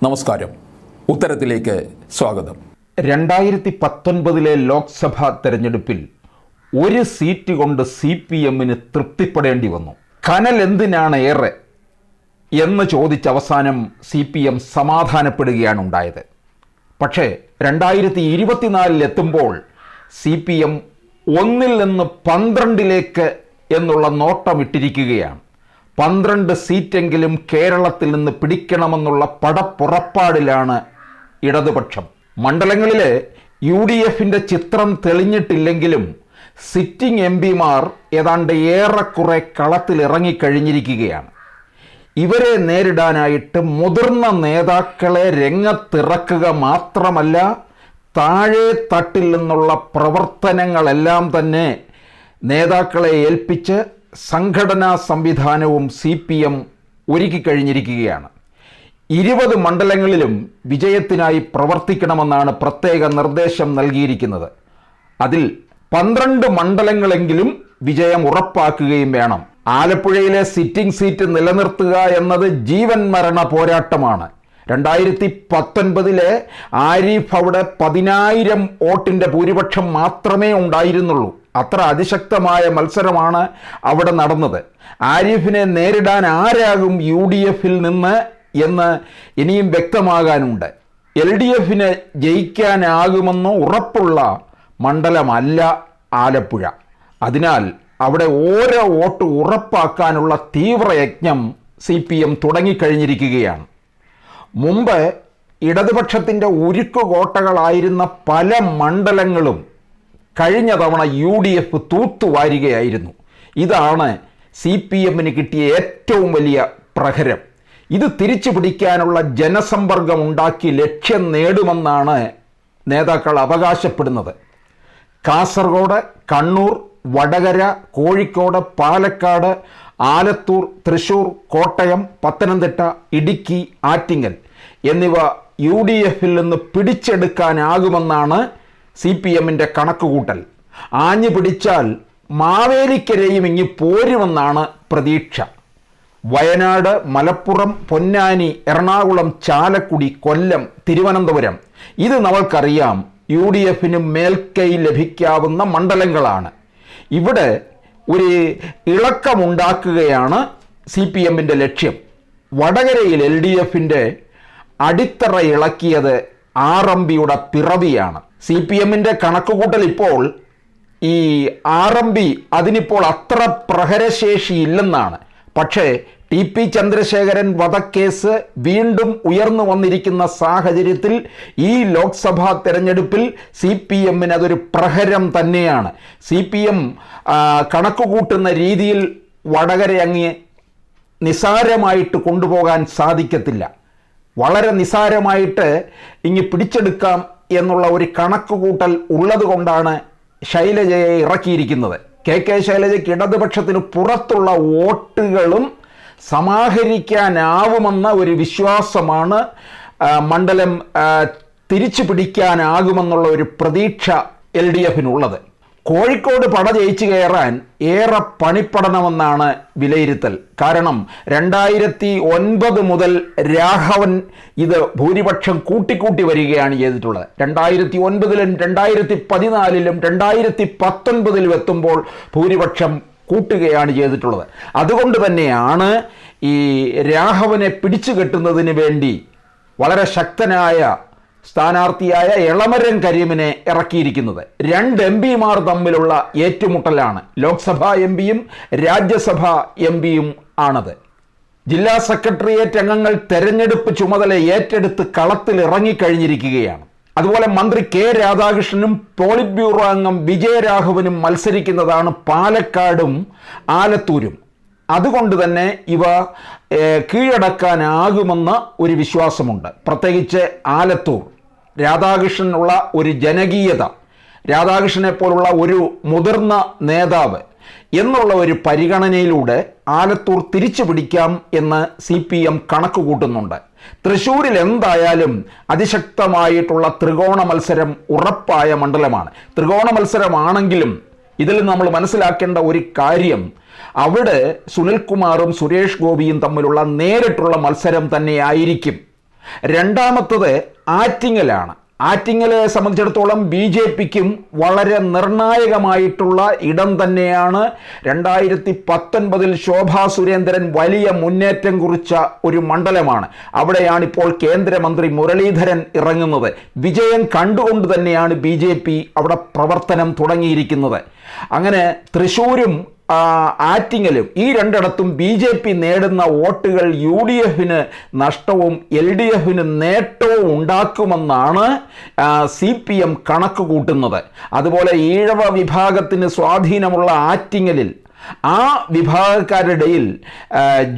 നമസ്കാരം. ഉത്തരത്തിലേക്ക് സ്വാഗതം. 2019 ലോക്സഭാ തെരഞ്ഞെടുപ്പിൽ ഒരു സീറ്റ് കൊണ്ട് CPM-ന് തൃപ്തിപ്പെടേണ്ടി വന്നു. കനൽ എന്തിനാണ് ഏറെ എന്ന് ചോദിച്ച അവസാനം CPM സമാധാനപ്പെടുകയാണ് ഉണ്ടായത്. പക്ഷേ 2024 എത്തുമ്പോൾ CPM 1 നിന്ന് 12 എന്നുള്ള നോട്ടമിട്ടിരിക്കുകയാണ്. 12 സീറ്റെങ്കിലും കേരളത്തിൽ നിന്ന് പിടിക്കണമെന്നുള്ള പടപ്പുറപ്പാടിലാണ് ഇടതുപക്ഷം. മണ്ഡലങ്ങളിൽ UDF-ന്റെ ചിത്രം തെളിഞ്ഞിട്ടില്ലെങ്കിലും സിറ്റിംഗ് MP-മാർ ഏതാണ്ട് ഏറെക്കുറെ കളത്തിലിറങ്ങിക്കഴിഞ്ഞിരിക്കുകയാണ്. ഇവരെ നേരിടാനായിട്ട് മുതിർന്ന നേതാക്കളെ രംഗത്തിറക്കുക മാത്രമല്ല, താഴെ തട്ടിൽ നിന്നുള്ള പ്രവർത്തനങ്ങളെല്ലാം തന്നെ നേതാക്കളെ ഏൽപ്പിച്ച് സംഘടനാ സംവിധാനവും CPM ഒരുക്കിക്കഴിഞ്ഞിരിക്കുകയാണ്. 20 മണ്ഡലങ്ങളിലും വിജയത്തിനായി പ്രവർത്തിക്കണമെന്നാണ് പ്രത്യേക നിർദ്ദേശം നൽകിയിരിക്കുന്നത്. അതിൽ 12 മണ്ഡലങ്ങളെങ്കിലും വിജയം ഉറപ്പാക്കുകയും വേണം. ആലപ്പുഴയിലെ സിറ്റിംഗ് സീറ്റ് നിലനിർത്തുക എന്നത് ജീവൻ മരണ പോരാട്ടമാണ്. 2019 ആരിഫ് അവിടെ 10,000 വോട്ടിൻ്റെ ഭൂരിപക്ഷം മാത്രമേ ഉണ്ടായിരുന്നുള്ളൂ. അത്ര അതിശക്തമായ മത്സരമാണ് അവിടെ നടന്നത്. ആരിഫിനെ നേരിടാൻ ആരാകും UDF-ൽ നിന്ന് എന്ന് ഇനിയും വ്യക്തമാകാനുണ്ട്. LDF-ന് ജയിക്കാനാകുമെന്ന് ഉറപ്പുള്ള മണ്ഡലമല്ല ആലപ്പുഴ. അതിനാൽ അവിടെ ഓരോ വോട്ട് ഉറപ്പാക്കാനുള്ള തീവ്രയജ്ഞം CPM തുടങ്ങിക്കഴിഞ്ഞിരിക്കുകയാണ്. മുമ്പ് ഇടതുപക്ഷത്തിൻ്റെ ഉരുക്കുകോട്ടകളായിരുന്ന പല മണ്ഡലങ്ങളും കഴിഞ്ഞ തവണ UDF തൂത്തുവാരുകയായിരുന്നു. ഇതാണ് CPM-ന് കിട്ടിയ ഏറ്റവും വലിയ പ്രഹരം. ഇത് തിരിച്ചു പിടിക്കാനുള്ള ജനസമ്പർക്കം ഉണ്ടാക്കി ലക്ഷ്യം നേടുമെന്നാണ് നേതാക്കൾ അവകാശപ്പെടുന്നത്. കാസർഗോഡ്, കണ്ണൂർ, വടകര, കോഴിക്കോട്, പാലക്കാട്, ആലത്തൂർ, തൃശൂർ, കോട്ടയം, പത്തനംതിട്ട, ഇടുക്കി, ആറ്റിങ്ങൽ എന്നിവ UDF-ൽ നിന്ന് പിടിച്ചെടുക്കാനാകുമെന്നാണ് CPM-ന്റെ കണക്കുകൂട്ടൽ. ആഞ്ഞു പിടിച്ചാൽ മാവേലിക്കരയും ഇങ്ങി പോരുമെന്നാണ് പ്രതീക്ഷ. വയനാട്, മലപ്പുറം, പൊന്നാനി, എറണാകുളം, ചാലക്കുടി, കൊല്ലം, തിരുവനന്തപുരം ഇത് നമ്മൾക്കറിയാം UDF-ന് മേൽക്കൈ ലഭിക്കാവുന്ന മണ്ഡലങ്ങളാണ്. ഇവിടെ ഒരു ഇളക്കമുണ്ടാക്കുകയാണ് CPM-ന്റെ ലക്ഷ്യം. വടകരയിൽ LDF-ന്റെ അടിത്തറ ഇളക്കിയത് RMB-യുടെ പിറവിയാണ്. CPM-ന്റെ കണക്കുകൂട്ടൽ ഇപ്പോൾ ഈ RMB അതിനിപ്പോൾ അത്ര പ്രഹരശേഷി ഇല്ലെന്നാണ്. പക്ഷേ TP ചന്ദ്രശേഖരൻ വധക്കേസ് വീണ്ടും ഉയർന്നു വന്നിരിക്കുന്ന സാഹചര്യത്തിൽ ഈ ലോക്സഭാ തെരഞ്ഞെടുപ്പിൽ CPM-ന് അതൊരു പ്രഹരം തന്നെയാണ്. CPM കണക്കുകൂട്ടുന്ന രീതിയിൽ വടകര അങ്ങ് നിസാരമായിട്ട് കൊണ്ടുപോകാൻ സാധിക്കത്തില്ല. വളരെ നിസാരമായിട്ട് ഇങ്ങ് പിടിച്ചെടുക്കാം എന്നുള്ള ഒരു കണക്കുകൂട്ടൽ ഉള്ളത് കൊണ്ടാണ് ശൈലജയെ ഇറക്കിയിരിക്കുന്നത്. KK ശൈലജയ്ക്ക് ഇടതുപക്ഷത്തിന് പുറത്തുള്ള വോട്ടുകളും സമാഹരിക്കാനാവുമെന്ന ഒരു വിശ്വാസമാണ്. മണ്ഡലം തിരിച്ചു പിടിക്കാനാകുമെന്നുള്ള ഒരു പ്രതീക്ഷ LDF-നുള്ളത്. കോഴിക്കോട് പട ജയിച്ചു കയറാൻ ഏറെ പണിപ്പെടണമെന്നാണ് വിലയിരുത്തൽ. കാരണം 2009 മുതൽ രാഘവൻ ഇത് ഭൂരിപക്ഷം കൂട്ടിക്കൂട്ടി വരികയാണ് ചെയ്തിട്ടുള്ളത്. 2009-ലും 2014-ലും 2019-ലും എത്തുമ്പോൾ ഭൂരിപക്ഷം കൂട്ടുകയാണ് ചെയ്തിട്ടുള്ളത്. അതുകൊണ്ട് തന്നെയാണ് ഈ രാഘവനെ പിടിച്ചു കെട്ടുന്നതിന് വേണ്ടി വളരെ ശക്തനായ സ്ഥാനാർത്ഥിയായ എളമരം കരീമിനെ ഇറക്കിയിരിക്കുന്നത്. 2 MP-മാർ തമ്മിലുള്ള ഏറ്റുമുട്ടലാണ്. ലോക്സഭാ MP-യും രാജ്യസഭാ MP-യും ആണത്. ജില്ലാ സെക്രട്ടേറിയറ്റ് അംഗങ്ങൾ തെരഞ്ഞെടുപ്പ് ചുമതല ഏറ്റെടുത്ത് കളത്തിൽ ഇറങ്ങിക്കഴിഞ്ഞിരിക്കുകയാണ്. അതുപോലെ മന്ത്രി K രാധാകൃഷ്ണനും പോളിറ്റ് ബ്യൂറോ അംഗം വിജയരാഘവനും മത്സരിക്കുന്നതാണ് പാലക്കാടും ആലത്തൂരും. അതുകൊണ്ട് തന്നെ ഇവ കീഴടക്കാനാകുമെന്ന ഒരു വിശ്വാസമുണ്ട്. പ്രത്യേകിച്ച് ആലത്തൂർ രാധാകൃഷ്ണനുള്ള ഒരു ജനകീയത, രാധാകൃഷ്ണനെ പോലുള്ള ഒരു മുതിർന്ന നേതാവ് എന്നുള്ള ഒരു പരിഗണനയിലൂടെ ആലത്തൂർ തിരിച്ചു പിടിക്കാം എന്ന് CPM കണക്ക് കൂട്ടുന്നുണ്ട്. തൃശ്ശൂരിൽ എന്തായാലും അതിശക്തമായിട്ടുള്ള ത്രികോണ മത്സരം ഉറപ്പായ മണ്ഡലമാണ്. ത്രികോണ മത്സരമാണെങ്കിലും ഇതിൽ നമ്മൾ മനസ്സിലാക്കേണ്ട ഒരു കാര്യം, അവിടെ സുനിൽകുമാറും സുരേഷ് ഗോപിയും തമ്മിലുള്ള നേരിട്ടുള്ള മത്സരം തന്നെയായിരിക്കും. രണ്ടാമത്തത് ആറ്റിങ്ങലാണ്. ആറ്റിങ്ങലെ സംബന്ധിച്ചിടത്തോളം BJPക്കും വളരെ നിർണായകമായിട്ടുള്ള ഇടം തന്നെയാണ്. 2019 ശോഭാ സുരേന്ദ്രൻ വലിയ മുന്നേറ്റം കുറിച്ച ഒരു മണ്ഡലമാണ്. അവിടെയാണിപ്പോൾ കേന്ദ്രമന്ത്രി മുരളീധരൻ ഇറങ്ങുന്നത്. വിജയം കണ്ടുകൊണ്ട് തന്നെയാണ് BJP അവിടെ പ്രവർത്തനം തുടങ്ങിയിരിക്കുന്നത്. അങ്ങനെ തൃശ്ശൂരും ആറ്റിങ്ങലും ഈ രണ്ടിടത്തും BJP നേടുന്ന വോട്ടുകൾ UDFന് നഷ്ടവും LDFന് നേട്ടവും ഉണ്ടാക്കുമെന്നാണ് CPM കണക്ക് കൂട്ടുന്നത്. അതുപോലെ ഈഴവ വിഭാഗത്തിന് സ്വാധീനമുള്ള ആറ്റിങ്ങലിൽ ആ വിഭാഗക്കാരുടെയിൽ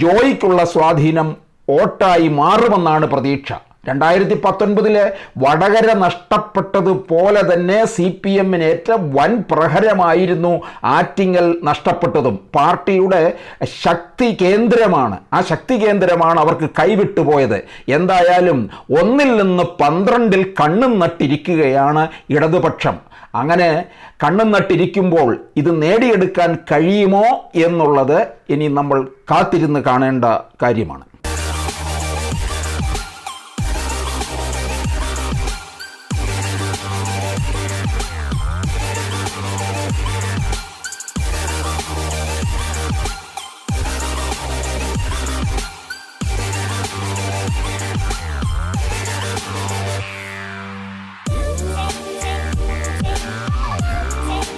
ജോയിക്കുള്ള സ്വാധീനം വോട്ടായി മാറുമെന്നാണ് പ്രതീക്ഷ. 2019 വടകര നഷ്ടപ്പെട്ടതുപോലെ തന്നെ CPMന് ഏറ്റവും വൻ പ്രഹരമായിരുന്നു ആറ്റിങ്ങൽ നഷ്ടപ്പെട്ടതും. പാർട്ടിയുടെ ശക്തി കേന്ദ്രമാണ്, ആ ശക്തി കേന്ദ്രമാണ് അവർക്ക് കൈവിട്ടുപോയത്. എന്തായാലും 1 നിന്ന് 12 കണ്ണും നട്ടിരിക്കുകയാണ് ഇടതുപക്ഷം. അങ്ങനെ കണ്ണും നട്ടിരിക്കുമ്പോൾ ഇത് നേടിയെടുക്കാൻ കഴിയുമോ എന്നുള്ളത് ഇനി നമ്മൾ കാത്തിരുന്ന് കാണേണ്ട കാര്യമാണ്.